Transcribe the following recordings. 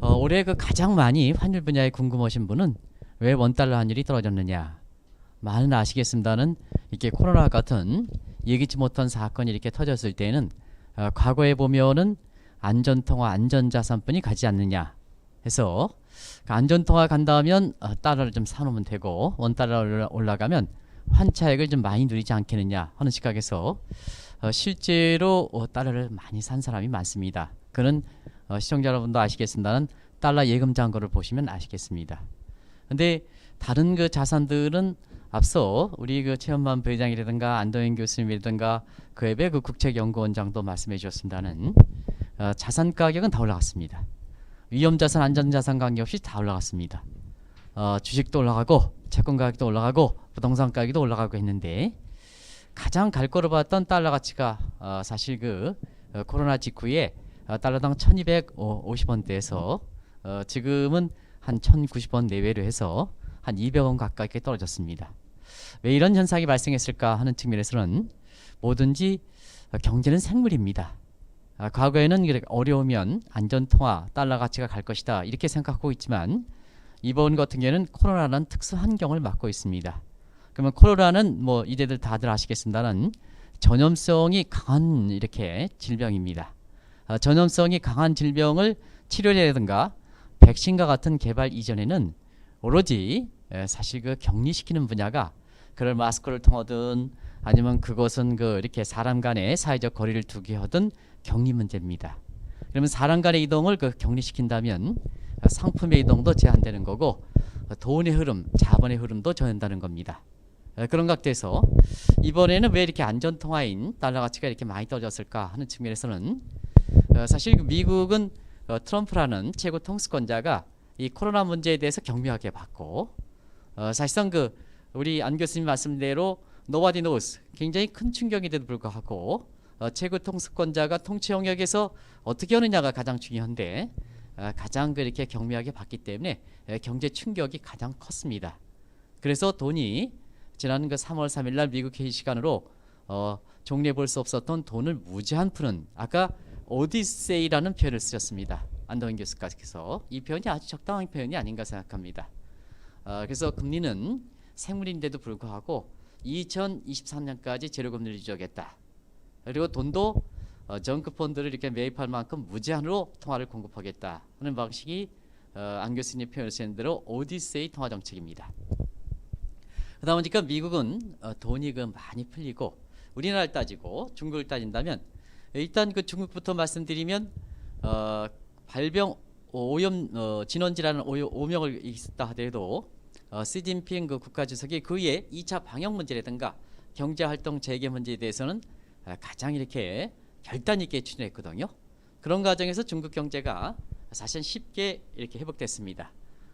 올해 그 가장 많이 환율 분야에 궁금하신 분은 왜 원달러 환율이 떨어졌느냐. 많은 아시겠습니다는 이렇게 코로나 같은 예기치 못한 사건이 이렇게 터졌을 때는 과거에 보면은 안전통화, 안전자산뿐이 가지 않느냐 해서 그 안전통화 간다면 달러를 좀 사놓으면 되고 원달러 올라가면 환차익을 좀 많이 누리지 않겠느냐 하는 시각에서 실제로 달러를 많이 산 사람이 많습니다. 그는 시청자 여러분도 아시겠습니다는 달러 예금 잔고를 보시면 아시겠습니다. 근데 다른 그 자산들은 앞서 우리 그 최현만 부회장이라든가 안도현 교수님이라든가 그 외에 그 국책연구원장도 말씀해 주셨습니다는 자산 가격은 다 올라갔습니다. 위험자산, 안전자산 관계없이 다 올라갔습니다. 주식도 올라가고 채권 가격도 올라가고 부동산 가격도 올라가고 했는데 가장 갈 거로 봤던 달러 가치가 사실 그 코로나 직후에 달러당 1250원대에서 지금은 한 1090원 내외로 해서 한 200원 가까이 떨어졌습니다. 왜 이런 현상이 발생했을까 하는 측면에서는 뭐든지 경제는 생물입니다. 과거에는 어려우면 안전통화, 달러 가치가 갈 것이다 이렇게 생각하고 있지만 이번 같은 경우에는 코로나라는 특수 환경을 맞고 있습니다. 그러면 코로나는 뭐 이제들 다들 아시겠습니다는 전염성이 강한 이렇게 질병입니다. 전염성이 강한 질병을 치료제라든가 백신과 같은 개발 이전에는 오로지 사실 그 격리시키는 분야가 그걸 마스크를 통하든 아니면 그것은 그 이렇게 사람 간의 사회적 거리를 두게 하든 격리 문제입니다. 그러면 사람 간의 이동을 그 격리시킨다면 상품의 이동도 제한되는 거고 돈의 흐름, 자본의 흐름도 저한다는 겁니다. 그런 각도에서 이번에는 왜 이렇게 안전통화인 달러 가치가 이렇게 많이 떨어졌을까 하는 측면에서는 사실 미국은 트럼프라는 최고 통수권자가 이 코로나 문제에 대해서 경미하게 봤고 사실상 그 우리 안 교수님 말씀대로 nobody knows 굉장히 큰 충격인데도 불구하고 최고 통수권자가 통치 영역에서 어떻게 하느냐가 가장 중요한데 가장 그렇게 경미하게 봤기 때문에 경제 충격이 가장 컸습니다. 그래서 돈이 지난 그 3월 3일 날 미국 회의 시간으로 종례 볼 수 없었던 돈을 무제한 푸는 아까 오디세이라는 표현을 쓰셨습니다. 안도현 교수께서 이 표현이 아주 적당한 표현이 아닌가 생각합니다. 그래서 금리는 생물인데도 불구하고 2023년까지 제로금리를 유지하겠다. 그리고 돈도 정크 펀드를 이렇게 매입할 만큼 무제한으로 통화를 공급하겠다 하는 방식이 안 교수님 표현하신 대로 오디세이 통화 정책입니다. 그러다 보니까 미국은 돈이 그 많이 풀리고 우리나라를 따지고 중국을 따진다면 일단 그 중국부터 말씀드리면 발병 오염 진원지라는 오명을 있었다 하더라도 시진핑 그 국가주석이 그의 2차 방역 문제라든가 경제활동 재개 문제에 대해서는 가장 이렇게 결단 있게 추진했거든요. 그런 과정에서 중국 경제가 사실 쉽게 이렇게 회복됐습니다.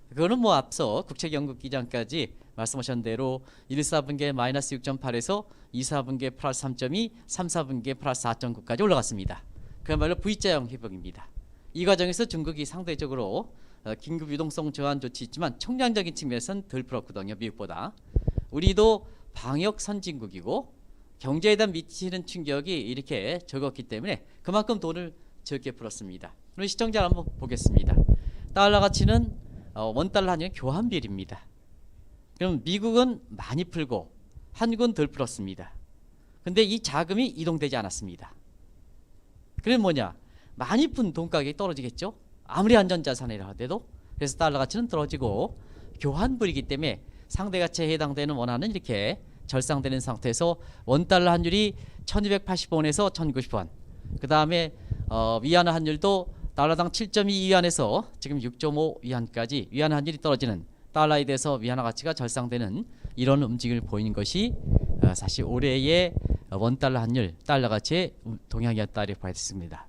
그거는 뭐 앞서 국책연구기장까지 말씀하신 대로 1, 4분기에 마이너스 6.8에서 2, 4분기에 플러스 3.2, 3, 4분기에 플러스 4.9까지 올라갔습니다. 그야말로 V자형 회복입니다. 이 과정에서 중국이 상대적으로 긴급 유동성 저한 조치 있지만 총량적인 측면에서는 덜 풀었거든요. 미국보다. 우리도 방역 선진국이고 경제에 대한 미치는 충격이 이렇게 적었기 때문에 그만큼 돈을 적게 풀었습니다. 그럼 시청자 한번 보겠습니다. 달러 가치는 원달러 환율 교환비율입니다. 그럼 미국은 많이 풀고 한국은 덜 풀었습니다. 근데 이 자금이 이동되지 않았습니다. 그럼 뭐냐? 많이 푼 돈 가격이 떨어지겠죠? 아무리 안전자산이라 하더라도. 그래서 달러 가치는 떨어지고 교환불이기 때문에 상대 가치에 해당되는 원화는 이렇게 절상되는 상태에서 원달러 환율이 1280원에서 1090원 그 다음에 위안화 환율도 달러당 7.2 위안에서 지금 6.5 위안까지 위안화 환율이 떨어지는 달러에 대해서 위안화 가치가 절상되는 이런 움직임을 보이는 것이 사실 올해의 원달러 환율 달러 가치의 동향이었다 이렇게 봐야 됐습니다.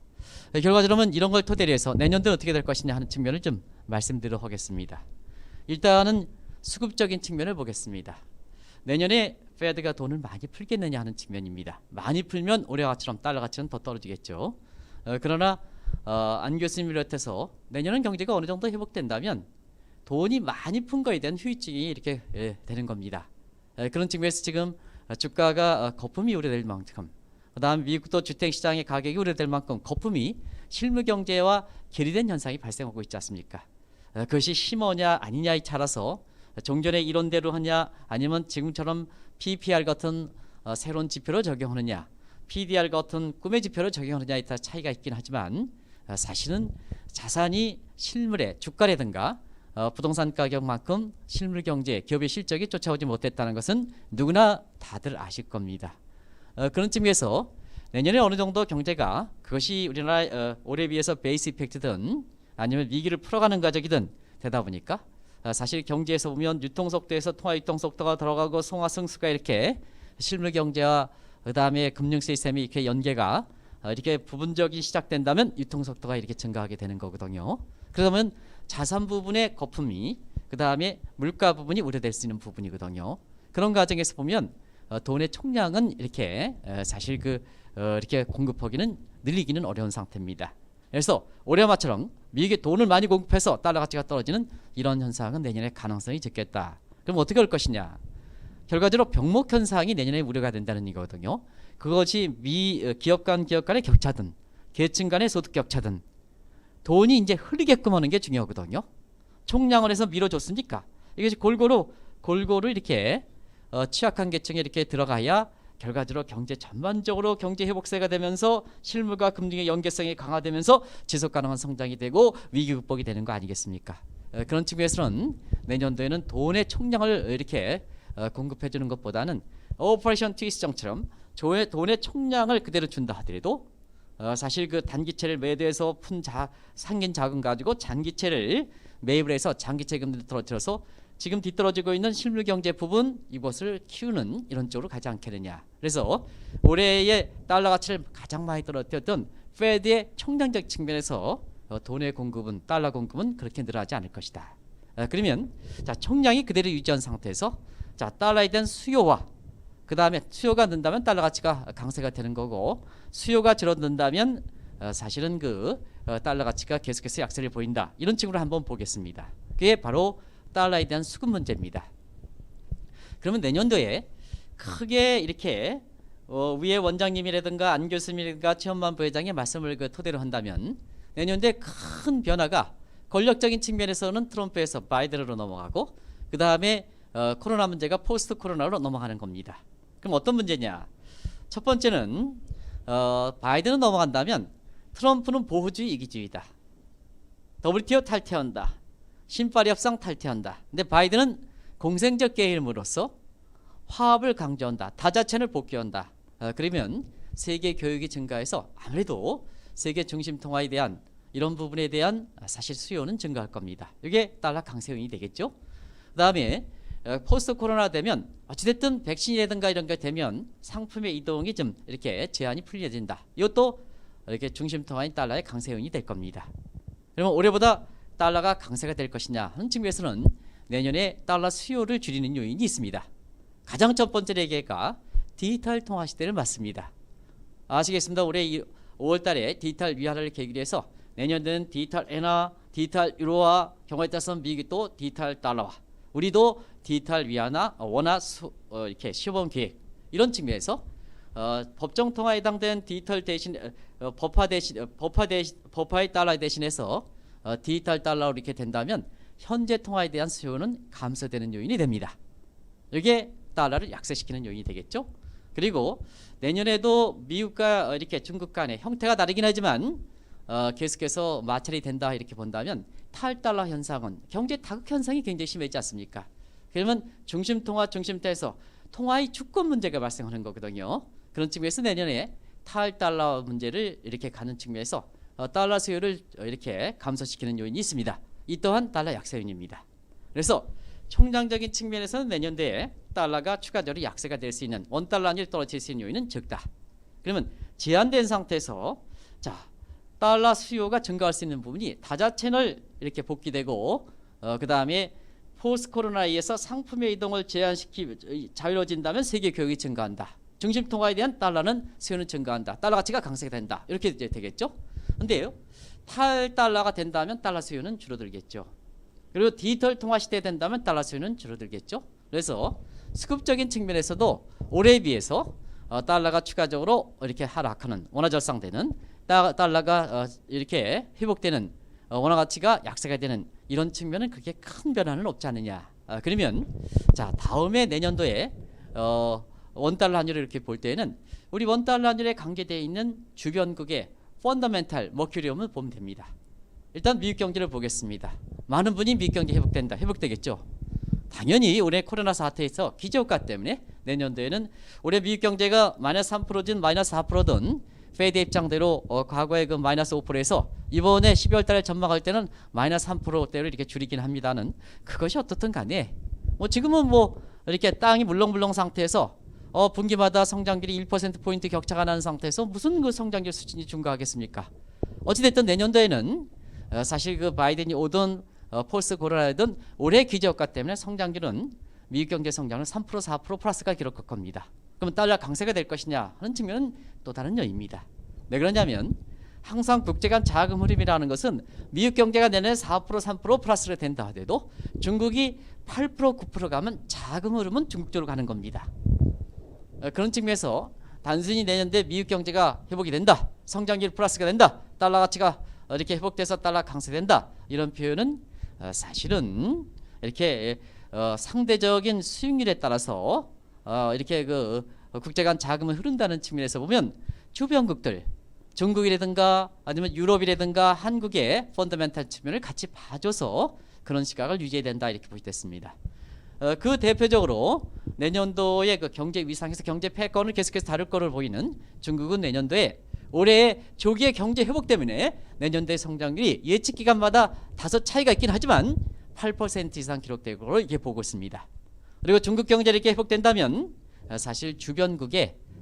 결과적으로는 이런 걸 토대로 해서 내년도는 어떻게 될 것이냐 하는 측면을 좀 말씀드리도록 하겠습니다. 일단은 수급적인 측면을 보겠습니다. 내년에 페드가 돈을 많이 풀겠느냐 하는 측면입니다. 많이 풀면 올해와 같이처럼 달러 가치는 더 떨어지겠죠. 그러나 안 교수님 비롯해서 내년은 경제가 어느 정도 회복된다면 돈이 많이 푼 거에 대한 후유증이 이렇게 되는 겁니다. 그런 측면에서 지금 주가가 거품이 우려될 만큼 그다음 미국도 주택시장의 가격이 우려될 만큼 거품이 실물 경제와 괴리된 현상이 발생하고 있지 않습니까? 그것이 심오냐 아니냐에 따라서 종전의 이론대로 하냐 아니면 지금처럼 PPR 같은 새로운 지표를 적용하느냐 PDR 같은 꿈의 지표를 적용하느냐에 따라 차이가 있긴 하지만 사실은 자산이 실물의 주가라든가 부동산 가격만큼 실물 경제 기업의 실적이 쫓아오지 못했다는 것은 누구나 다들 아실 겁니다. 그런 측면에서 내년에 어느 정도 경제가 그것이 우리나라 올해 비해서 베이스 이펙트든 아니면 위기를 풀어가는 과정이든 되다 보니까 사실 경제에서 보면 유통속도에서 통화유통속도가 들어가고 송화승수가 이렇게 실물 경제와 그 다음에 금융 시스템이 이렇게 연계가 이렇게 부분적이 시작된다면 유통속도가 이렇게 증가하게 되는 거거든요. 그러면 자산 부분의 거품이 그 다음에 물가 부분이 우려될 수 있는 부분이거든요. 그런 과정에서 보면 돈의 총량은 이렇게 사실 이렇게 공급하기는 늘리기는 어려운 상태입니다. 그래서 올해마처럼 미국이 돈을 많이 공급해서 달러 가치가 떨어지는 이런 현상은 내년에 가능성이 적겠다. 그럼 어떻게 할 것이냐? 결과적으로 병목 현상이 내년에 우려가 된다는 이거거든요. 그것이 기업 간의 격차든 계층 간의 소득 격차든 돈이 이제 흐르게끔 하는 게 중요하거든요. 총량을 해서 밀어줬으니까 이것이 골고루 이렇게 취약한 계층에 이렇게 들어가야 결과적으로 경제 전반적으로 경제 회복세가 되면서 실물과 금융의 연계성이 강화되면서 지속 가능한 성장이 되고 위기 극복이 되는 거 아니겠습니까? 그런 측면에서는 내년도에는 돈의 총량을 이렇게 공급해 주는 것보다는 오퍼레이션 트위스정처럼 돈의 총량을 그대로 준다 하더라도 사실 그 단기채를 매도해서 상긴 자금 가지고 장기채를 매입을 해서 장기채 금리를 떨어뜨려서 지금 뒤떨어지고 있는 실물 경제 부분 이것을 키우는 이런 쪽으로 가지 않겠느냐. 그래서 올해의 달러 가치를 가장 많이 떨어뜨렸던 페드의 총량적 측면에서 돈의 공급은 달러 공급은 그렇게 늘어나지 않을 것이다. 그러면 자 총량이 그대로 유지한 상태에서 자 달러에 대한 수요와 그 다음에 수요가 는다면 달러 가치가 강세가 되는 거고 수요가 줄어든다면 사실은 달러 가치가 계속해서 약세를 보인다. 이런 식으로 한번 보겠습니다. 그게 바로 달러에 대한 수급 문제입니다. 그러면 내년도에 크게 이렇게 위에 원장님이라든가 안 교수님이라든가 최원만 부회장의 말씀을 토대로 한다면 내년도에 큰 변화가 권력적인 측면에서는 트럼프에서 바이든으로 넘어가고 그 다음에 코로나 문제가 포스트 코로나로 넘어가는 겁니다. 그럼 어떤 문제냐? 첫 번째는 바이든은 넘어간다면 트럼프는 보호주의 이기주의다. WTO 탈퇴한다. 신파리 협상 탈퇴한다. 근데 바이든은 공생적 게임으로서 화합을 강조한다. 다자체를 복귀한다. 그러면 세계 교육이 증가해서 아무래도 세계 중심 통화에 대한 이런 부분에 대한 사실 수요는 증가할 겁니다. 이게 달러 강세 요인이 되겠죠. 그 다음에 포스트 코로나 되면 어찌됐든 백신이라든가 이런 게 되면 상품의 이동이 좀 이렇게 제한이 풀려진다. 이것도 이렇게 중심 통화인 달러의 강세 요인이 될 겁니다. 그러면 올해보다 달러가 강세가 될 것이냐 하는 측면에서는 내년에 달러 수요를 줄이는 요인이 있습니다. 가장 첫 번째 얘기가 디지털 통화 시대를 맞습니다. 아시겠습니다. 올해 5월 달에 디지털 위안화를 계기로 해서 내년에는 디지털 엔화, 디지털 유로화, 경우에 따라서 미국이 또 디지털 달러화, 우리도 디지털 위안화, 원화 이렇게 시범 계획 이런 측면에서 법정 통화에 해당된 디지털 대신 법화의 달러 대신해서 디지털 달러로 이렇게 된다면 현재 통화에 대한 수요는 감소되는 요인이 됩니다. 이게 달러를 약세시키는 요인이 되겠죠. 그리고 내년에도 미국과 이렇게 중국 간의 형태가 다르긴 하지만 계속해서 마찰이 된다 이렇게 본다면 탈달러 현상은 경제 다극 현상이 굉장히 심해지지 않습니까? 그러면 중심통화 중심태에서 통화의 주권 문제가 발생하는 거거든요. 그런 측면에서 내년에 탈달러 문제를 이렇게 가는 측면에서 달러 수요를 이렇게 감소시키는 요인이 있습니다. 이 또한 달러 약세 요인입니다. 그래서 총량적인 측면에서는 내년도에 달러가 추가적으로 약세가 될 수 있는 원달러 환율이 떨어질 수 있는 요인은 적다. 그러면 제한된 상태에서 자 달러 수요가 증가할 수 있는 부분이 다자 채널 이렇게 복귀되고 그 다음에 포스트 코로나에 의해서 상품의 이동을 자유로워진다면 세계 교역이 증가한다. 중심 통화에 대한 달러는 수요는 증가한다. 달러 가치가 강세가 된다. 이렇게 이제 되겠죠. 근데요, 탈달러가 된다면 달러 수요는 줄어들겠죠. 그리고 디지털 통화 시대 된다면 달러 수요는 줄어들겠죠. 그래서 수급적인 측면에서도 올해에 비해서 달러가 추가적으로 이렇게 하락하는 원화 절상되는 달러가 이렇게 회복되는 원화 가치가 약세가 되는 이런 측면은 그렇게 큰 변화는 없지 않느냐. 그러면 자 다음에 내년도에 원달러 환율을 이렇게 볼 때는 우리 원달러 환율에 관계되어 있는 주변국의 펀더멘탈 머큐리움을 보면 됩니다. 일단 미국 경제를 보겠습니다. 많은 분이 미국 경제 회복되겠죠. 당연히 올해 코로나 사태에서 기저효과 때문에 내년도에는 올해 미국 경제가 마이너스 3%든 마이너스 4%든 페드 입장대로 과거의 그 마이너스 5%에서 이번에 12월 달에 전망할 때는 마이너스 3%대로 이렇게 줄이긴 합니다는 그것이 어떻든 간에 지금은 이렇게 땅이 물렁물렁 상태에서 분기마다 성장률이 1%포인트 격차가 나는 상태에서 무슨 그 성장률 수준이 증가하겠습니까? 어찌됐든 내년도에는 사실 그 바이든이 오든 폴스 고라든 올해 기저효과 때문에 성장률은 미국 경제 성장은 3% 4% 플러스가 기록할 겁니다. 그러면 달러 강세가 될 것이냐 하는 측면은 또 다른 요인입니다. 왜 그러냐면 항상 국제 간 자금 흐름이라는 것은 미국 경제가 내년에 4% 3% 플러스로 된다 하더라도 중국이 8% 9% 가면 자금 흐름은 중국 쪽으로 가는 겁니다. 그런 측면에서 단순히 내년도에 미국 경제가 회복이 된다, 성장률 플러스가 된다, 달러 가치가 이렇게 회복돼서 달러 강세된다 이런 표현은 사실은 이렇게 상대적인 수익률에 따라서 이렇게 그 국제 간 자금을 흐른다는 측면에서 보면 주변국들 중국이라든가 아니면 유럽이라든가 한국의 펀더멘탈 측면을 같이 봐줘서 그런 시각을 유지해야 된다 이렇게 보시됐습니다. 그 대표적으로 내년도의 그 경제 위상에서 경제 패권을 계속해서 다룰 거를 보이는 중국은 내년도에 올해 조기의 경제 회복 때문에 내년도의 성장률이 예측 기간마다 다소 차이가 있긴 하지만 8% 이상 기록될 걸로 이렇게 보고 있습니다. 그리고 중국 경제가 이렇게 회복된다면 사실 주변국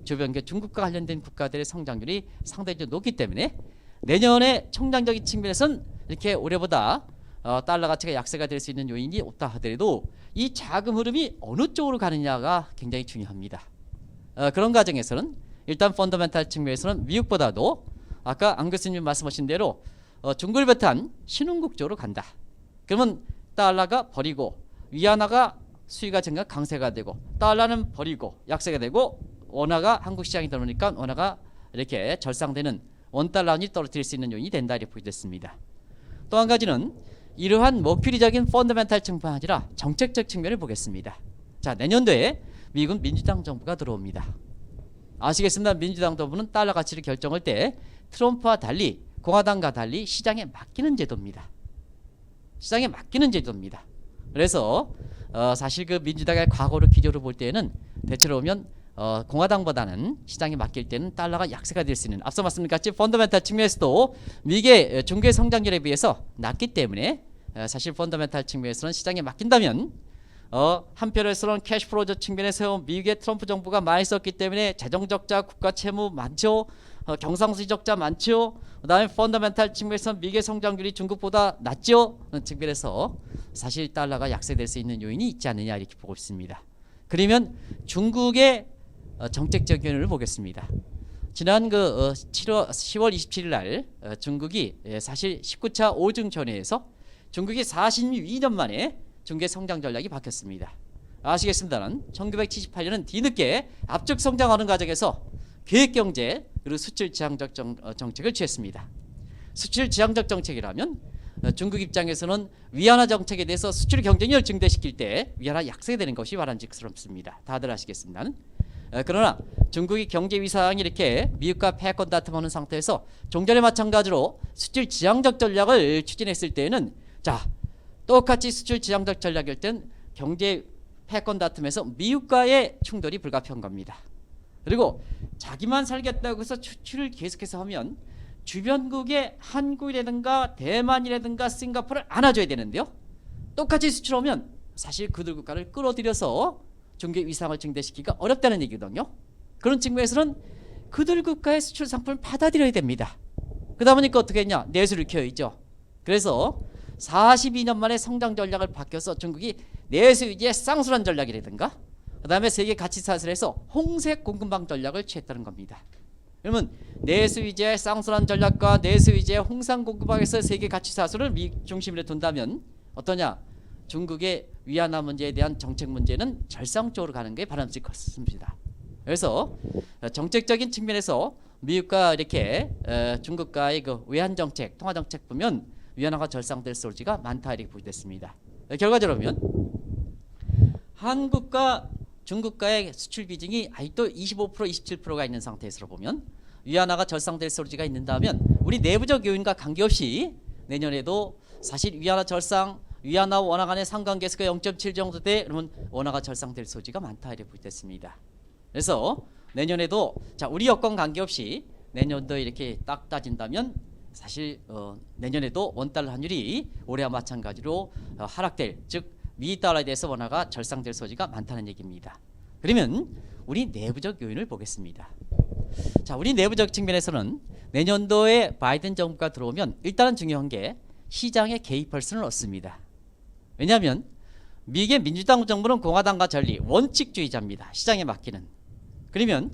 중국과 관련된 국가들의 성장률이 상당히 높기 때문에 내년에 총량적인 측면에서는 이렇게 올해보다 달러 가치가 약세가 될 수 있는 요인이 없다 하더라도 이 자금 흐름이 어느 쪽으로 가느냐가 굉장히 중요합니다. 그런 과정에서는 일단 펀더멘탈 측면에서는 미국보다도 아까 안 교수님 말씀하신 대로 중국을 비롯한 신흥국 쪽으로 간다. 그러면 달러가 버리고 위안화가 수위가 증가 강세가 되고 달러는 버리고 약세가 되고 원화가 한국 시장에 들어오니까 원화가 이렇게 절상되는 원달러 환율이 떨어뜨릴 수 있는 요인이 된다 이렇게 보여졌습니다. 또 한 가지는 이러한 머큐리적인 펀더멘탈 측면이 아니라 정책적 측면을 보겠습니다. 자 내년도에 미국 민주당 정부가 들어옵니다. 아시겠습니다. 민주당 정부는 달러 가치를 결정할 때 트럼프와 달리 공화당과 달리 시장에 맡기는 제도입니다. 시장에 맡기는 제도입니다. 그래서 사실 그 민주당의 과거를 기조로 볼 때는 대체로 보면 공화당보다는 시장에 맡길 때는 달러가 약세가 될 수 있는 앞서 말씀드렸듯이 펀더멘탈 측면에서도 미국의 중국의 성장률에 비해서 낮기 때문에 사실 펀더멘탈 측면에서는 시장에 맡긴다면 한편에서는 캐시플로우 측면에서 미국의 트럼프 정부가 많이 썼기 때문에 재정적자 국가 채무 많죠. 경상수지 적자 많죠. 그 다음에 펀더멘탈 측면에서 미국의 성장률이 중국보다 낮죠. 그런 측면에서 사실 달러가 약세될 수 있는 요인이 있지 않느냐 이렇게 보고 있습니다. 그러면 중국의 정책적 요인을 보겠습니다. 지난 그 10월 27일 날 중국이 사실 19차 오중전회에서 중국이 42년 만에 중국의 성장 전략이 바뀌었습니다. 아시겠습니다만 1978년은 뒤늦게 압축 성장하는 과정에서 계획경제 그리고 수출 지향적 정책을 취했습니다. 수출 지향적 정책이라면 중국 입장에서는 위안화 정책에 대해서 수출 경쟁력을 증대시킬 때 위안화 약세되는 것이 바람직스럽습니다. 다들 아시겠습니다. 그러나 중국이 경제 위상이 이렇게 미국과 패권 다툼하는 상태에서 종전에 마찬가지로 수출 지향적 전략을 추진했을 때에는 자 똑같이 수출 지향적 전략일 땐 경제 패권 다툼에서 미국과의 충돌이 불가피한 겁니다. 그리고 자기만 살겠다고 해서 수출을 계속해서 하면 주변국의 한국이라든가 대만이라든가 싱가포르를 안아줘야 되는데요. 똑같이 수출하면 사실 그들 국가를 끌어들여서 중국의 위상을 증대시키기가 어렵다는 얘기거든요. 그런 측면에서는 그들 국가의 수출 상품을 받아들여야 됩니다. 그러다 보니까 어떻게 했냐? 내수를 키워야죠. 그래서 42년 만에 성장 전략을 바뀌어서 중국이 내수 위주의 쌍순환 전략이라든가 그 다음에 세계 가치 사슬에서 홍색 공급망 전략을 취했다는 겁니다. 그러면 내수 위주의 쌍순환 전략과 내수 위주의 홍상 공급망에서 세계 가치 사슬을 미국 중심으로 둔다면 어떠냐? 중국의 위안화 문제에 대한 정책 문제는 절상적으로 가는 게 바람직했습니다. 그래서 정책적인 측면에서 미국과 이렇게 중국과의 그 외환 정책, 통화 정책 보면 위안화가 절상될 소지가 많다 이렇게 보겠습니다. 결과적으로 보면 한국과 중국과의 수출 비중이 아직도 25%, 27%가 있는 상태에서 보면 위안화가 절상될 소지가 있는다면 우리 내부적 요인과 관계없이 내년에도 사실 위안화 절상, 위안화 원화 간의 상관계수가 0.7 정도 돼 그러면 원화가 절상될 소지가 많다 이렇게 보겠습니다. 그래서 내년에도 자 우리 여건 관계없이 내년도 이렇게 딱 따진다면 사실 내년에도 원달러 환율이 올해와 마찬가지로 하락될 즉 미달러에 대해서 원화가 절상될 소지가 많다는 얘기입니다. 그러면 우리 내부적 요인을 보겠습니다. 자 우리 내부적 측면에서는 내년도에 바이든 정부가 들어오면 일단은 중요한 게 시장에 개입할 수는 없습니다. 왜냐하면 미국의 민주당 정부는 공화당과 전리 원칙주의자입니다. 시장에 맡기는. 그러면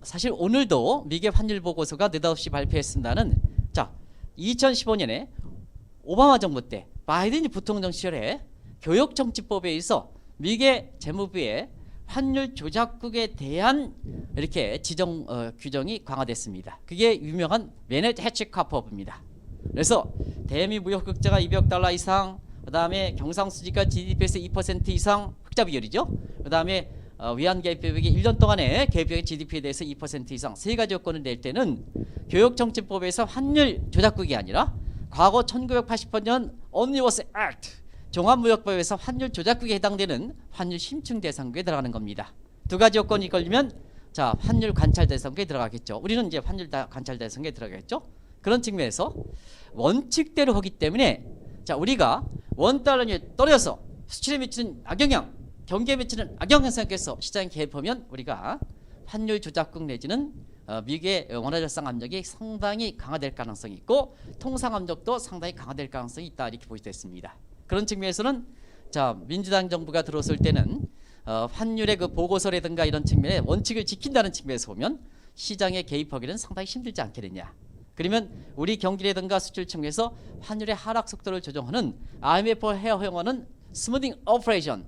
사실 오늘도 미국의 환율 보고서가 느닷없이 발표했습니다는 자 2015년에 오바마 정부 때 바이든 부통령 시절에 교역정치법에 의해서 미국의 재무부의 환율 조작국에 대한 이렇게 지정 규정이 강화됐습니다. 그게 유명한 매넷 해치카법입니다. 그래서 대미 무역 흑자가 200억 달러 이상, 그 다음에 경상수지가 GDP에서 2% 이상 흑자 비율이죠. 그 다음에 위안 개입비용이 1년 동안에 개입비용의 GDP에 대해서 2% 이상 세 가지 요건을 낼 때는 교역정치법에서 환율 조작국이 아니라 과거 1988년 Omnibus Act 종합무역법에서 환율 조작국에 해당되는 환율 심층 대상국에 들어가는 겁니다. 두 가지 요건이 걸리면 자 환율 관찰 대상국에 들어가겠죠. 우리는 이제 환율 관찰 대상국에 들어가겠죠. 그런 측면에서 원칙대로 하기 때문에 자 우리가 원달러에 떨어져서 수출에 미치는 악영향, 경기에 미치는 악영향 생각해서 시장에 개입하면 우리가 환율 조작국 내지는 미국의 원화 절상 압력이 상당히 강화될 가능성이 있고 통상 압력도 상당히 강화될 가능성이 있다 이렇게 보실 수 있습니다. 그런 측면에서는 자 민주당 정부가 들어설 때는 환율의 그 보고서라든가 이런 측면에 원칙을 지킨다는 측면에서 보면 시장에 개입하기는 상당히 힘들지 않겠느냐. 그러면 우리 경기라든가 수출 측면에서 환율의 하락 속도를 조정하는 IMF 헤어형어는 스무딩 오퍼레이션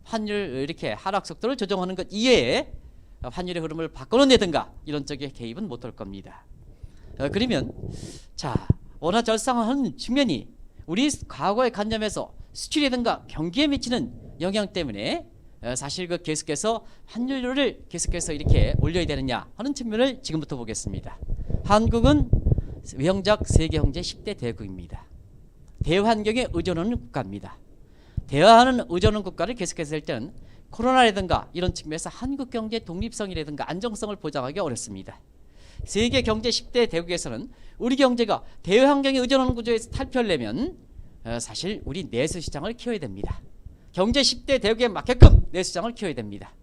환율 이렇게 하락 속도를 조정하는 것 이외에 환율의 흐름을 바꿔놓는다든가 이런 쪽에 개입은 못할 겁니다. 그러면 자 원화 절상하는 측면이 우리 과거의 관념에서 수출이라든가 경기에 미치는 영향 때문에 사실 그 계속해서 환율을 계속해서 이렇게 올려야 되느냐 하는 측면을 지금부터 보겠습니다. 한국은 외형적 세계 경제 10대 대국입니다. 대환경에 의존하는 국가입니다. 대화하는 의존하는 국가를 계속해서 할 때는 코로나라든가 이런 측면에서 한국 경제 독립성이라든가 안정성을 보장하기 어렵습니다. 세계 경제 10대 대국에서는 우리 경제가 대환경에 의존하는 구조에서 탈피하려면 사실 우리 내수 시장을 키워야 됩니다. 경제 10대 대국에 맞게끔 내수 시장을 키워야 됩니다.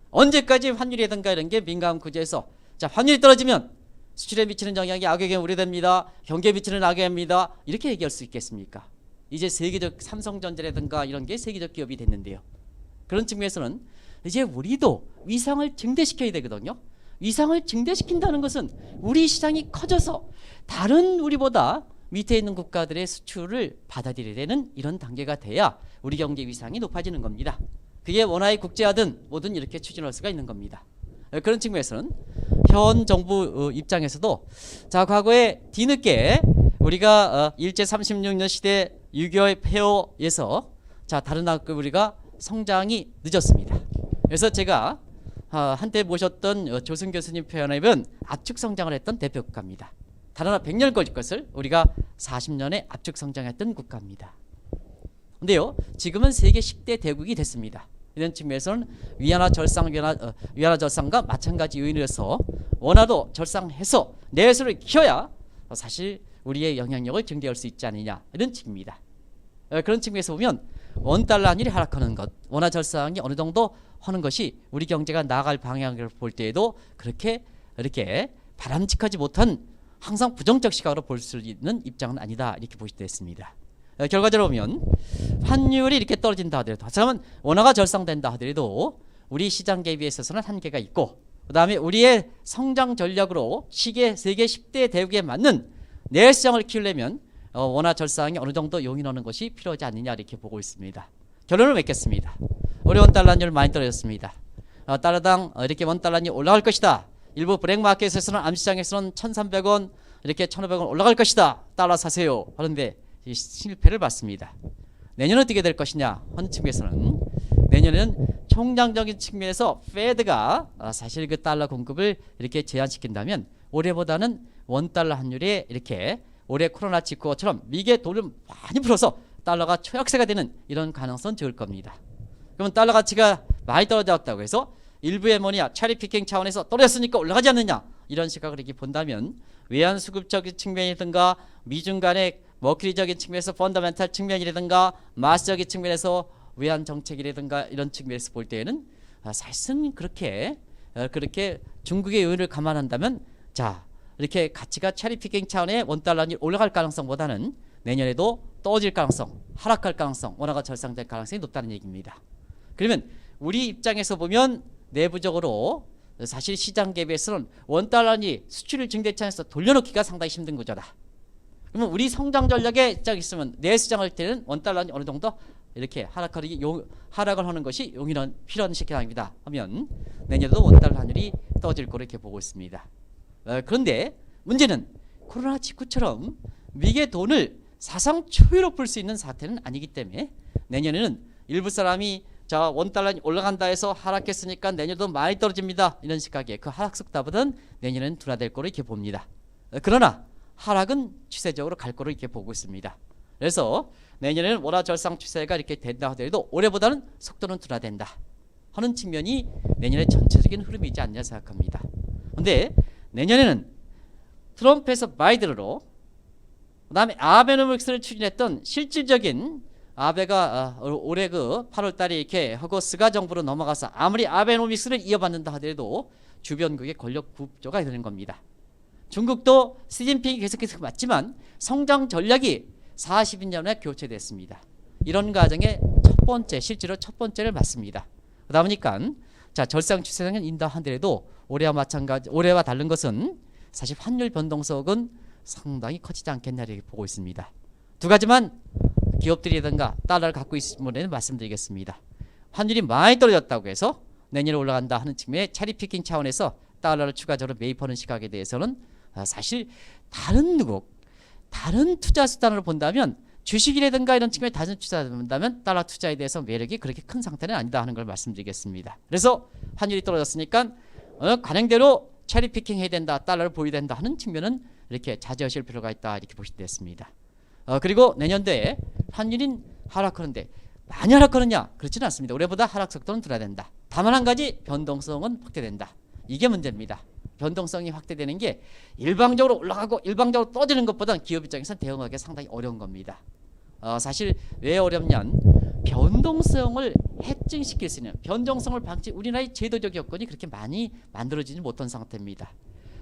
언제까지 환율이라든가 이런 게 민감 구조에서 자 환율이 떨어지면 수출에 미치는 영향이 악영향에 우려됩니다. 경기에 미치는 악영향입니다. 이렇게 얘기할 수 있겠습니까? 이제 세계적 삼성전자라든가 이런 게 세계적 기업이 됐는데요. 그런 측면에서는 이제 우리도 위상을 증대시켜야 되거든요. 위상을 증대시킨다는 것은 우리 시장이 커져서 다른 우리보다 밑에 있는 국가들의 수출을 받아들여야 되는 이런 단계가 돼야 우리 경제 위상이 높아지는 겁니다. 그게 원화의 국제화든 뭐든 이렇게 추진할 수가 있는 겁니다. 그런 측면에서는 현 정부 입장에서도 자 과거에 뒤늦게 우리가 일제 36년 시대 6.25 폐허에서 자 다른 학교 우리가 성장이 늦었습니다. 그래서 제가 한때 모셨던 조승 교수님 표현하면 압축 성장을 했던 대표 국가입니다. 다른 100년 걸릴 것을 우리가 40년에 압축 성장했던 국가입니다. 근데요 지금은 세계 10대 대국이 됐습니다. 이런 측면에서는 위안화 절상과 마찬가지 요인으로서 원화도 절상해서 내수를 키워야 사실 우리의 영향력을 증대할 수 있지 않느냐 이런 측입니다. 그런 측면에서 보면 원달러 환율이 하락하는 것, 원화 절상이 어느 정도 하는 것이 우리 경제가 나아갈 방향을 볼 때에도 그렇게 이렇게 바람직하지 못한 항상 부정적 시각으로 볼 수 있는 입장은 아니다 이렇게 보실 수 있습니다. 결과적으로 보면 환율이 이렇게 떨어진다 하더라도 하지만 원화가 절상된다 하더라도 우리 시장 개입에 있어서는 한계가 있고 그 다음에 우리의 성장 전략으로 세계 10대 대국에 맞는 내시장을 키우려면 원화 절상이 어느 정도 용인하는 것이 필요하지 않느냐 이렇게 보고 있습니다. 결론을 맺겠습니다. 우리 원달러 환율 많이 떨어졌습니다. 달러당 이렇게 원달러니 올라갈 것이다. 일부 블랙마켓에서는 암시장에서는 1,300원 이렇게 1,500원 올라갈 것이다. 달러 사세요. 그런데 실패를 봤습니다. 내년은 어떻게 될 것이냐 하는 측면에서는 내년에는 총량적인 측면에서 페드가 사실 그 달러 공급을 이렇게 제한시킨다면 올해보다는 원달러 환율이 이렇게 올해 코로나 직후처럼 미국의 돈을 많이 풀어서 달러가 초약세가 되는 이런 가능성은 적을 겁니다. 그러면 달러 가치가 많이 떨어졌다고 해서 일부의 뭐냐 차리피킹 차원에서 떨어졌으니까 올라가지 않느냐 이런 시각을 이렇게 본다면 외환 수급적인 측면이든가 미중 간의 머큐리적인 측면에서 펀더멘탈 측면이라든가 마스적인 측면에서 외환 정책이라든가 이런 측면에서 볼 때에는 사실은 그렇게 중국의 요인을 감안한다면 자 이렇게 가치가 차리피킹 차원의 원달러니 올라갈 가능성보다는 내년에도 떨어질 가능성, 하락할 가능성, 원화가 절상될 가능성이 높다는 얘기입니다. 그러면 우리 입장에서 보면 내부적으로 사실 시장 대비해서는 원달러니 수출을 증대치 않아서 돌려놓기가 상당히 힘든 구조다. 그러면 우리 성장 전략에 입장이 있으면 내수장할 때는 원달러니 어느 정도 이렇게 하락을 하는 것이 필요한 시기입니다. 하면 내년에도 원달러 환율이 떨어질 거로 이렇게 보고 있습니다. 그런데 문제는 코로나 직후처럼 미국의 돈을 사상 초유로 풀 수 있는 사태는 아니기 때문에 내년에는 일부 사람이 자 원달러 올라간다 해서 하락했으니까 내년도 많이 떨어집니다. 이런 시각에 그 하락 속도보다는 내년에는 둔화될 거로 이렇게 봅니다. 그러나 하락은 추세적으로 갈 거로 이렇게 보고 있습니다. 그래서 내년에는 원화 절상 추세가 이렇게 된다 하더라도 올해보다는 속도는 둔화된다 하는 측면이 내년의 전체적인 흐름이지 않냐 생각합니다. 그런데 내년에는 트럼프에서 바이든으로 그다음에 아베노믹스를 추진했던 실질적인 아베가 올해 그 8월 달에 이렇게 하고 스가 정부로 넘어가서 아무리 아베노믹스를 이어받는다 하더라도 주변국의 권력 구조가 되는 겁니다. 중국도 시진핑이 계속해서 맞지만 성장 전략이 40년 에 교체됐습니다. 이런 과정의 실제로 첫 번째를 맞습니다. 그러다 보니까 자 절상 추세상은 인다 하더라도 올해와 다른 것은 사실 환율 변동성은 상당히 커지지 않겠나 이렇게 보고 있습니다. 두 가지만 기업들이든가 달러를 갖고 있으신 분에는 말씀드리겠습니다. 환율이 많이 떨어졌다고 해서 내년에 올라간다 하는 측면에 차리피킹 차원에서 달러를 추가적으로 매입하는 시각에 대해서는 사실 다른 투자 수단으로 본다면 주식이라든가 이런 측면에 다른 투자를 본다면 달러 투자에 대해서 매력이 그렇게 큰 상태는 아니다 하는 걸 말씀드리겠습니다. 그래서 환율이 떨어졌으니까 관행대로 차리피킹 해야 된다, 달러를 보여야 된다 하는 측면은 이렇게 자제하실 필요가 있다 이렇게 보시면 됐습니다. 그리고 내년도에 환율이 하락하는데 많이 하락하느냐? 그렇지는 않습니다. 올해보다 하락 속도는 둔화된다. 다만 한 가지 변동성은 확대된다. 이게 문제입니다. 변동성이 확대되는 게 일방적으로 올라가고 일방적으로 떨어지는 것보다는 기업 입장에서는 대응하기 상당히 어려운 겁니다. 사실 왜 어렵냐면 변동성을 해증시킬 수 있는 변동성을 방치 우리나라의 제도적 여건이 그렇게 많이 만들어지지 못한 상태입니다.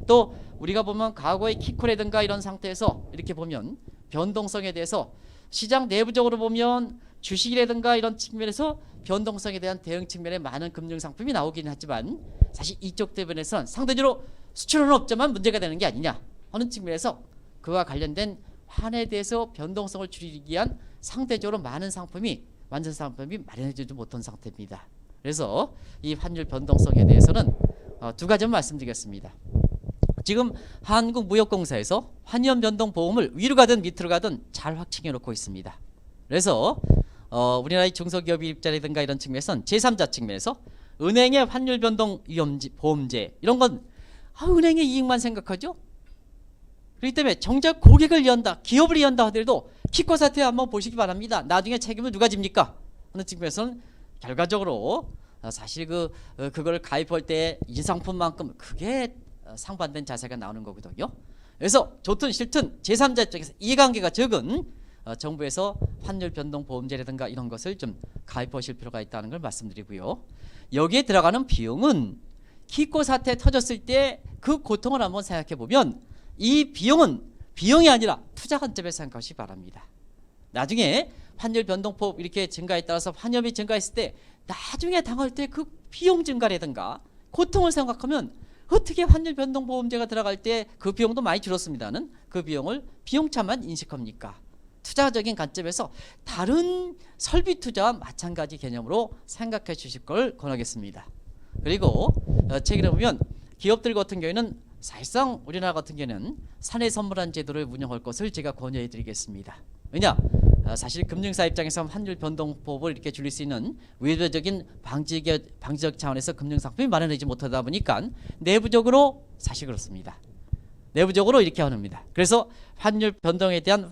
또 우리가 보면 과거의 키코라든가 이런 상태에서 이렇게 보면 변동성에 대해서 시장 내부적으로 보면 주식이라든가 이런 측면에서 변동성에 대한 대응 측면에 많은 금융 상품이 나오긴 하지만 사실 이쪽 대변에서는 상대적으로 수출은 없지만 문제가 되는 게 아니냐 하는 측면에서 그와 관련된 환에 대해서 변동성을 줄이기 위한 상대적으로 많은 완전 상품이 마련해지지 못한 상태입니다. 그래서 이 환율 변동성에 대해서는 두 가지만 말씀드리겠습니다. 지금 한국무역공사에서 환율 변동 보험을 위로 가든 밑으로 가든 잘 확충해 놓고 있습니다. 그래서 우리나라의 중소기업 입장이라든가 이런 측면에서는 제3자 측면에서 은행의 환율 변동 보험제 이런 건 은행의 이익만 생각하죠. 그렇기 때문에 정작 고객을 이한다, 기업을 이한다 하더라도 키코 사태 한번 보시기 바랍니다. 나중에 책임을 누가 집니까? 하는 측면에서는 결과적으로 사실 그걸 가입할 때 이 상품만큼 그게 상반된 자세가 나오는 거거든요. 그래서 좋든 싫든 제3자 입장에서 이해관계가 적은 정부에서 환율 변동 보험제라든가 이런 것을 좀 가입하실 필요가 있다는 걸 말씀드리고요. 여기에 들어가는 비용은 키코 사태 터졌을 때 그 고통을 한번 생각해 보면 이 비용은 비용이 아니라 투자 관점에서 생각하시기 바랍니다. 나중에 환율 변동폭 이렇게 증가에 따라서 환염이 증가했을 때 나중에 당할 때 그 비용 증가라든가 고통을 생각하면 어떻게 환율 변동 보험제가 들어갈 때 그 비용도 많이 줄었습니다는 그 비용을 비용차만 인식합니까? 투자적인 관점에서 다른 설비 투자와 마찬가지 개념으로 생각해 주실 걸 권하겠습니다. 그리고 책에 보면 기업들 같은 경우에는 사실상 우리나라 같은 경우는 사내 선물한 제도를 운영할 것을 제가 권유해 드리겠습니다. 왜냐? 사실 금융사 입장에서 환율 변동법을 이렇게 줄일 수 있는 외부적인 방지적 차원에서 금융상품이 마련되지 못하다 보니까 내부적으로 사실 그렇습니다. 내부적으로 이렇게 합니다. 그래서 환율 변동에 대한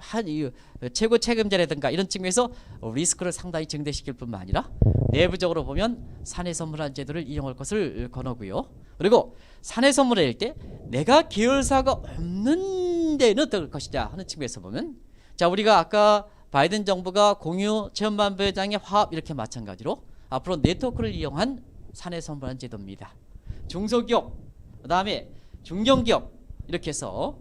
최고 책임자라든가 이런 측면에서 리스크를 상당히 증대시킬 뿐만 아니라 내부적으로 보면 사내 선물한 제도를 이용할 것을 권하고요. 그리고 사내 선물할 때 내가 계열사가 없는 데는 어떨 것이냐 하는 측면에서 보면, 자, 우리가 아까 바이든 정부가 공유 체험반 회장의 화합 이렇게 마찬가지로 앞으로 네트워크를 이용한 사내 선물한 제도입니다. 중소기업, 그 다음에 중견기업 이렇게 해서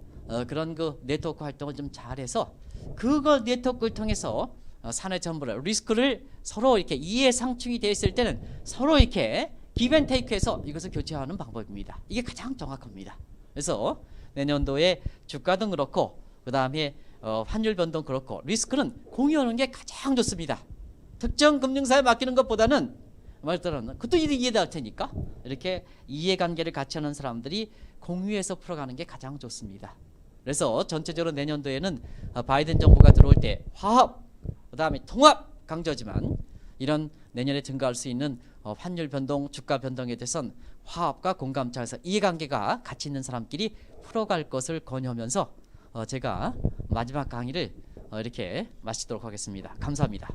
그런 그 네트워크 활동을 좀 잘해서 그걸 네트워크를 통해서 사내 선물을 리스크를 서로 이렇게 이해 상충이 되어 있을 때는 서로 이렇게 기브앤테이크해서 이것을 교체하는 방법입니다. 이게 가장 정확합니다. 그래서 내년도에 주가도 그렇고 그 다음에 환율 변동 그렇고 리스크는 공유하는 게 가장 좋습니다. 특정 금융사에 맡기는 것보다는 말처럼 그것도 이해될 테니까 이렇게 이해관계를 같이 하는 사람들이 공유해서 풀어가는 게 가장 좋습니다. 그래서 전체적으로 내년도에는 바이든 정부가 들어올 때 화합, 그 다음에 통합 강조하지만 이런 내년에 증가할 수 있는 환율 변동, 주가 변동에 대해서는 화합과 공감차에서 이해관계가 같이 있는 사람끼리 풀어갈 것을 권유하면서 제가 마지막 강의를 이렇게 마치도록 하겠습니다. 감사합니다.